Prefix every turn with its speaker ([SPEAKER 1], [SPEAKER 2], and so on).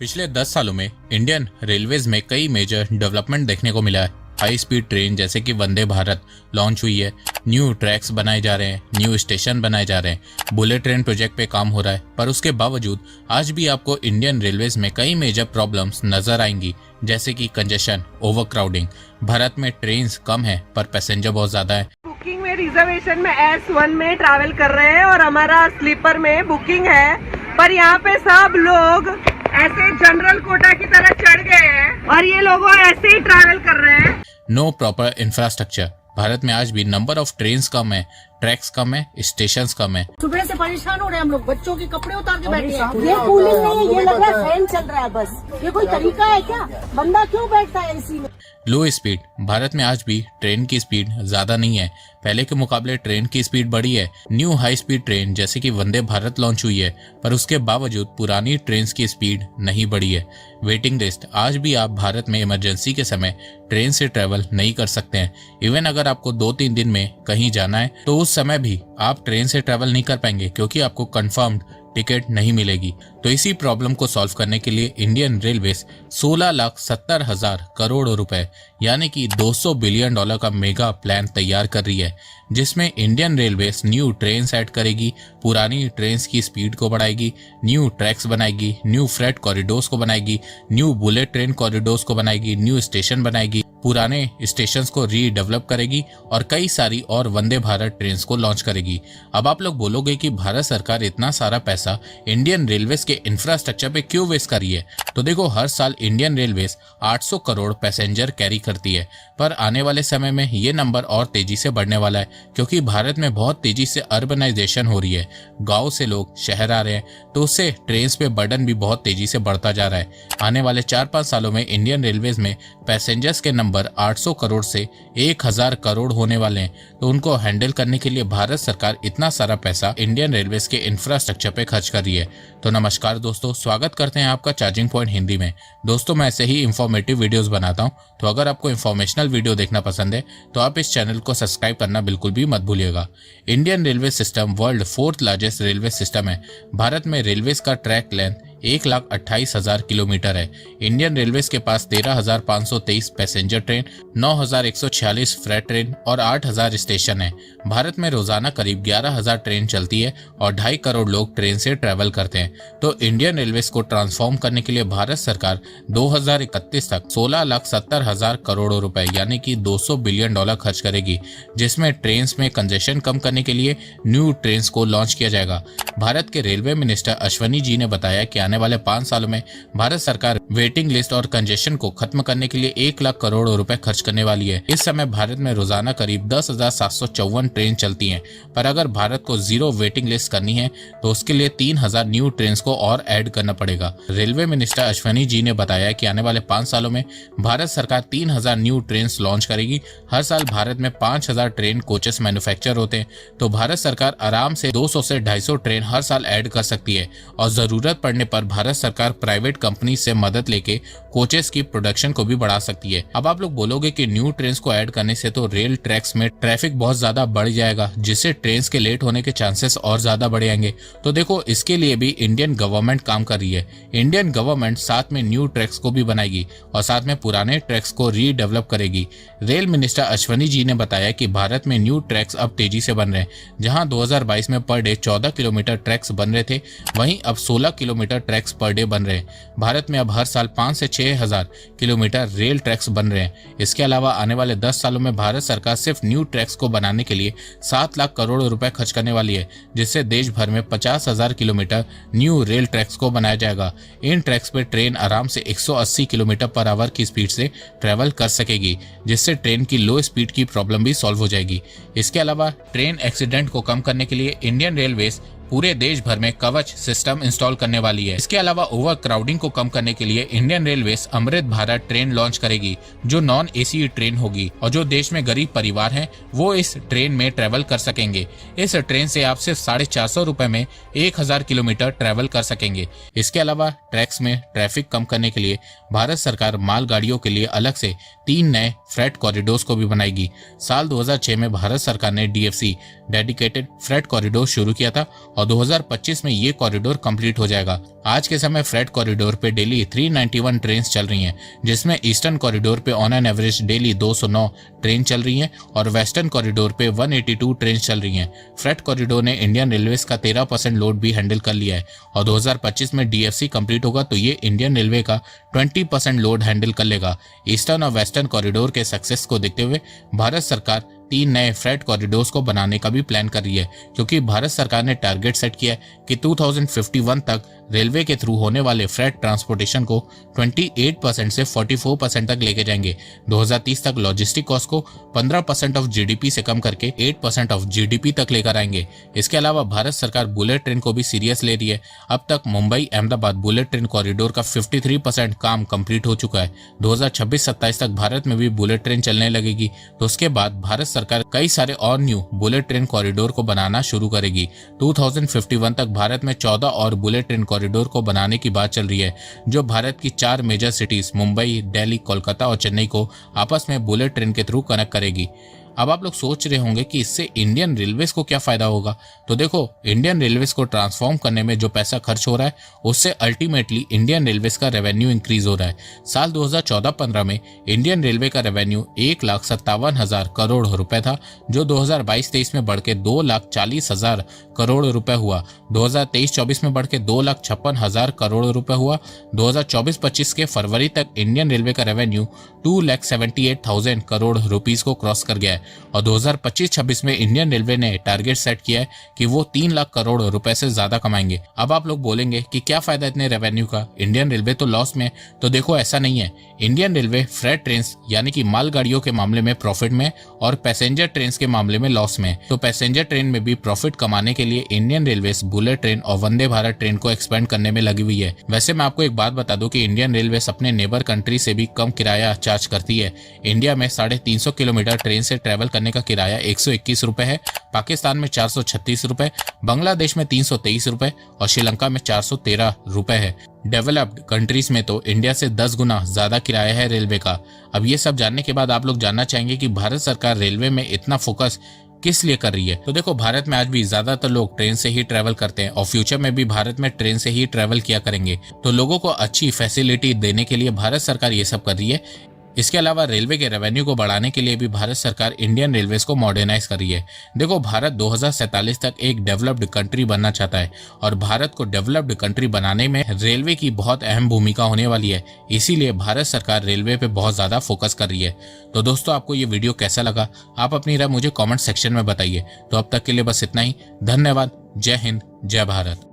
[SPEAKER 1] पिछले 10 सालों में इंडियन रेलवेज में कई मेजर डेवलपमेंट देखने को मिला है। हाई स्पीड ट्रेन जैसे कि वंदे भारत लॉन्च हुई है, न्यू ट्रैक्स बनाए जा रहे हैं, न्यू स्टेशन बनाए जा रहे हैं, बुलेट ट्रेन प्रोजेक्ट पे काम हो रहा है। पर उसके बावजूद आज भी आपको इंडियन रेलवेज में कई मेजर प्रॉब्लम्स नजर आएंगी, जैसे कि कंजेशन, ओवरक्राउडिंग। भारत में ट्रेन कम है पर पैसेंजर बहुत ज्यादा है।
[SPEAKER 2] बुकिंग में रिजर्वेशन में S1 में ट्रैवल कर रहे हैं और हमारा स्लीपर में बुकिंग है, पर यहाँ पे सब लोग ऐसे जनरल कोटा की तरह चढ़ गए हैं और ये लोग ऐसे ही ट्रैवल कर रहे हैं।
[SPEAKER 1] No proper infrastructure. भारत में आज भी नंबर ऑफ ट्रेन्स कम है, ट्रैक्स कम है, स्टेशंस कम है।
[SPEAKER 3] सुबह से परेशान हो रहे हैं हम लोग, बच्चों के कपड़े उतार के बैठे हैं। ये कूलिंग नहीं है, ये लग रहा है फैन चल रहा है बस। ये कोई तरीका है क्या? बंदा क्यों बैठता है एसी में?
[SPEAKER 1] लो स्पीड। भारत में आज भी ट्रेन की स्पीड ज्यादा नहीं है, पहले के मुकाबले ट्रेन की स्पीड बढ़ी है। न्यू हाई स्पीड ट्रेन जैसे कि वंदे भारत लॉन्च हुई है, पर उसके बावजूद पुरानी ट्रेन की स्पीड नहीं बढ़ी है। Waiting list. आज भी आप भारत में इमरजेंसी के समय ट्रेन से ट्रेवल नहीं कर सकते हैं। इवन अगर आपको 2-3 दिन में कहीं जाना है तो उस समय भी आप ट्रेन से ट्रेवल नहीं कर पाएंगे, क्योंकि आपको कंफर्म्ड टिकट नहीं मिलेगी। तो इसी प्रॉब्लम को सॉल्व करने के लिए इंडियन रेलवेज 16,70,000 करोड़ रुपए यानी कि $200 बिलियन का मेगा प्लान तैयार कर रही है, जिसमें Indian railways new train add करेगी, पुरानी ट्रेन की स्पीड को बढ़ाएगी, न्यू ट्रैक्स बनाएगी, न्यू फ्रेट कॉरिडोर्स को बनाएगी, न्यू बुलेट ट्रेन कॉरिडोर्स को बनाएगी, न्यू स्टेशन बनाएगी, पुराने स्टेशंस को रीडेवलप करेगी और कई सारी और वंदे भारत ट्रेन को लॉन्च करेगी। अब आप लोग बोलोगे कि भारत सरकार इतना सारा पैसा इंडियन रेलवेज के इंफ्रास्ट्रक्चर पे क्यों वेस्ट कर रही है? तो देखो, हर साल Indian railways 800 crore passenger carry करती है, पर आने वाले समय में ये नंबर और तेजी से बढ़ने वाला है, क्योंकि भारत में बहुत तेजी से अर्बनाइजेशन हो रही है। गाँव से लोग शहर आ रहे हैं, तो उससे ट्रेन पे बर्डन भी बहुत तेजी से बढ़ता जा रहा है। आने वाले 4-5 सालों में इंडियन रेलवेज में पैसेंजर्स के नंबर 800 करोड़ से 1000 करोड़ होने वाले हैं। तो उनको हैंडल करने के लिए भारत सरकार इतना सारा पैसा इंडियन रेलवेज के इंफ्रास्ट्रक्चर पे खर्च कर रही है। तो नमस्कार दोस्तों, स्वागत करते हैं आपका चार्जिंग पॉइंट हिंदी में। दोस्तों, मैं ऐसे ही इंफॉर्मेटिव वीडियोस बनाता हूं, तो अगर आपको इंफॉर्मेशनल वीडियो देखना पसंद है तो आप इस चैनल को सब्सक्राइब करना बिल्कुल भी मत भूलिएगा। Indian railway system world 4th largest railway system है। भारत में रेलवेज का ट्रैक लेंथ 1,28,000 किलोमीटर है। इंडियन रेलवेज के पास 13,523 पैसेंजर ट्रेन, 9,146 फ्रेट ट्रेन और 8,000 स्टेशन है। भारत में रोजाना करीब 11,000 ट्रेन चलती है और 2.5 करोड़ लोग ट्रेन से ट्रेवल करते हैं। तो इंडियन रेलवेज को ट्रांसफॉर्म करने के लिए भारत सरकार 2031 तक 16,70,000 करोड़ रुपए यानी कि $200 बिलियन खर्च करेगी, जिसमें ट्रेन में कंजेशन कम करने के लिए न्यू ट्रेन को लॉन्च किया जाएगा। भारत के रेलवे मिनिस्टर अश्वनी जी ने बताया कि आने वाले 5 सालों में भारत सरकार वेटिंग लिस्ट और कंजेशन को खत्म करने के लिए 1 लाख करोड़ रुपए खर्च करने वाली है। इस समय भारत में रोजाना करीब 10,754 ट्रेन चलती हैं, पर अगर भारत को जीरो वेटिंग लिस्ट करनी है तो उसके लिए 3,000 न्यू ट्रेन को और ऐड करना पड़ेगा। रेलवे मिनिस्टर अश्वनी जी ने बताया कि आने वाले 5 सालों में भारत सरकार 3,000 न्यू ट्रेन लॉन्च करेगी। हर साल भारत में 5,000 ट्रेन कोचेस मैन्युफैक्चर होते हैं, तो भारत सरकार आराम से 200 से 250 ट्रेन हर साल ऐड कर सकती है और जरूरत पड़ने पर भारत सरकार प्राइवेट कंपनी से मदद लेके कोचेस की प्रोडक्शन को भी बढ़ा सकती है। अब आप लोग बोलोगे कि न्यू ट्रेन को ऐड करने से तो रेल ट्रैक्स में ट्रैफिक बहुत ज्यादा बढ़ जाएगा, जिससे ट्रेन के लेट होने के चांसेस और ज्यादा बढ़ जाएंगे। तो देखो, इसके लिए भी इंडियन गवर्नमेंट काम कर रही है। इंडियन गवर्नमेंट साथ में न्यू ट्रैक्स को भी बनाएगी और साथ में पुराने ट्रैक्स को रीडेवलप करेगी। रेल मिनिस्टर अश्वनी जी ने बताया कि भारत में न्यू ट्रैक्स अब तेजी से बन रहे हैं। जहां 2022 में पर डे 14 किलोमीटर ट्रैक्स बन रहे थे, वहीं अब 16 किलोमीटर ट्रैक्स पर डे बन रहे हैं। भारत में अब हर साल 5 से 6,000 किलोमीटर रेल ट्रैक्स बन रहे हैं। इसके अलावा आने वाले 10 सालों में भारत सरकार सिर्फ न्यू ट्रैक्स को बनाने के लिए 7 लाख करोड़ रुपए खर्च करने वाली है, जिससे देश भर में 50,000 किलोमीटर न्यू रेल ट्रैक्स को बनाया जाएगा। इन ट्रैक्स पे ट्रेन आराम से 180 किलोमीटर पर आवर की स्पीड से ट्रेवल कर सकेगी, जिससे ट्रेन की लो स्पीड की प्रॉब्लम भी सॉल्व हो जाएगी। इसके अलावा ट्रेन एक्सीडेंट को कम करने के लिए इंडियन रेलवेज पूरे देश भर में कवच सिस्टम इंस्टॉल करने वाली है। इसके अलावा ओवर क्राउडिंग को कम करने के लिए Indian railways Amrit Bharat train launch करेगी, जो नॉन एसी ट्रेन होगी और जो देश में गरीब परिवार हैं वो इस ट्रेन में ट्रेवल कर सकेंगे। इस ट्रेन से आप सिर्फ 450 रुपए में 1000 किलोमीटर ट्रेवल कर सकेंगे। इसके अलावा ट्रैक्स में ट्रैफिक कम करने के लिए भारत सरकार मालगाड़ियों के लिए अलग से 3 नए फ्रेट कॉरिडोर्स को भी बनाएगी। साल 2006 में भारत सरकार ने DFC डेडिकेटेड फ्रेट कॉरिडोर शुरू किया था और 2025 में ये कॉरिडोर कंप्लीट हो जाएगा। आज के समय फ्रेट कॉरिडोर पे डेली 391 ट्रेन चल रही हैं, जिसमें ईस्टर्न कॉरिडोर पे on an average daily 209 train चल रही हैं और वेस्टर्न कॉरिडोर पे 182 ट्रेन चल रही हैं। फ्रेट कॉरिडोर ने इंडियन रेलवेज का 13% लोड भी हैंडल कर लिया है और 2025 में डीएफसी कंप्लीट होगा तो ये इंडियन रेलवे का 20% लोड हैंडल कर लेगा। ईस्टर्न और वेस्टर्न कॉरिडोर के सक्सेस को देखते हुए भारत सरकार 3 नए फ्रेट कॉरिडोर्स को बनाने का भी प्लान कर रही है, क्योंकि भारत सरकार ने टारगेट सेट किया है कि 2051 तक रेलवे के थ्रू होने वाले फ्रेट ट्रांसपोर्टेशन को 28% से 44% तक लेके जाएंगे। 2030 तक लॉजिस्टिक कॉस्ट को 15% ऑफ जीडीपी से कम करके 8% ऑफ जीडीपी तक लेकर आएंगे। इसके अलावा भारत सरकार बुलेट ट्रेन को भी सीरियस ले रही है। अब तक Mumbai Ahmedabad bullet train corridor का 53% काम कंप्लीट हो चुका है। 2026-27 तक भारत में भी बुलेट ट्रेन चलने लगेगी, तो उसके बाद भारत सरकार कई सारे और न्यू बुलेट ट्रेन कॉरिडोर को बनाना शुरू करेगी। 2051 तक भारत में 14 और बुलेट ट्रेन कॉरिडोर को बनाने की बात चल रही है, जो भारत की 4 मेजर सिटीज मुंबई, दिल्ली, कोलकाता और चेन्नई को आपस में बुलेट ट्रेन के थ्रू कनेक्ट करेगी। अब आप लोग सोच रहे होंगे कि इससे इंडियन रेलवेज को क्या फायदा होगा। तो देखो, इंडियन रेलवेज को ट्रांसफॉर्म करने में जो पैसा खर्च हो रहा है उससे अल्टीमेटली इंडियन रेलवेज का रेवेन्यू इंक्रीज हो रहा है। साल 2014-15 में इंडियन रेलवे का रेवेन्यू 1,57,000 करोड़ रुपए था, जो 2022-23 में बढ़ के 2,40,000 करोड़ रुपए हुआ। 2023-24 में बढ़ के 2,56,000 करोड़ रुपए हुआ। 2024-25 के फरवरी तक इंडियन रेलवे का रेवेन्यू 2,78,000 करोड़ रुपीस को क्रॉस कर गया है और 2025-26 में इंडियन रेलवे ने टारगेट सेट किया है कि वो 3 लाख करोड़ रुपए से ज्यादा कमाएंगे। अब आप लोग बोलेंगे कि क्या फायदा इतने रेवेन्यू का, इंडियन रेलवे तो लॉस में। तो देखो, ऐसा नहीं है। इंडियन रेलवे फ्रेट ट्रेन यानी कि मालगाड़ियों के मामले में प्रॉफिट में और पैसेंजर ट्रेन के मामले में लॉस में। तो पैसेंजर ट्रेन में भी प्रॉफिट कमाने के लिए इंडियन रेलवे बुलेट ट्रेन और वंदे भारत ट्रेन को एक्सपेंड करने में लगी हुई है। वैसे मैं आपको एक बात बता दूं कि इंडियन रेलवे अपने नेबर कंट्री से भी कम किराया चार्ज करती है। इंडिया में 350 किलोमीटर ट्रेन से ट्रेवल करने का किराया 121 रुपए है, पाकिस्तान में 436 रुपए, बांग्लादेश में 323 रुपए और श्रीलंका में 413 रुपए है। डेवलप्ड कंट्रीज में तो इंडिया से 10 गुना ज्यादा किराया है रेलवे का। अब ये सब जानने के बाद आप लोग जानना चाहेंगे कि भारत सरकार रेलवे में इतना फोकस किस लिए कर रही है। तो देखो, भारत में आज भी ज्यादातर लोग ट्रेन से ही ट्रेवल करते हैं और फ्यूचर में भी भारत में ट्रेन से ही ट्रेवल किया करेंगे। तो लोगों को अच्छी फैसिलिटी देने के लिए भारत सरकार ये सब कर रही है। इसके अलावा रेलवे के रेवेन्यू को बढ़ाने के लिए भी भारत सरकार इंडियन रेलवेज को मॉडर्नाइज कर रही है। देखो, भारत 2047 तक एक डेवलप्ड कंट्री बनना चाहता है और भारत को डेवलप्ड कंट्री बनाने में रेलवे की बहुत अहम भूमिका होने वाली है। इसीलिए भारत सरकार रेलवे पे बहुत ज्यादा फोकस कर रही है। तो दोस्तों, आपको ये वीडियो कैसा लगा, आप अपनी राय मुझे कॉमेंट सेक्शन में बताइए। तो अब तक के लिए बस इतना ही। धन्यवाद। जय हिंद, जय भारत।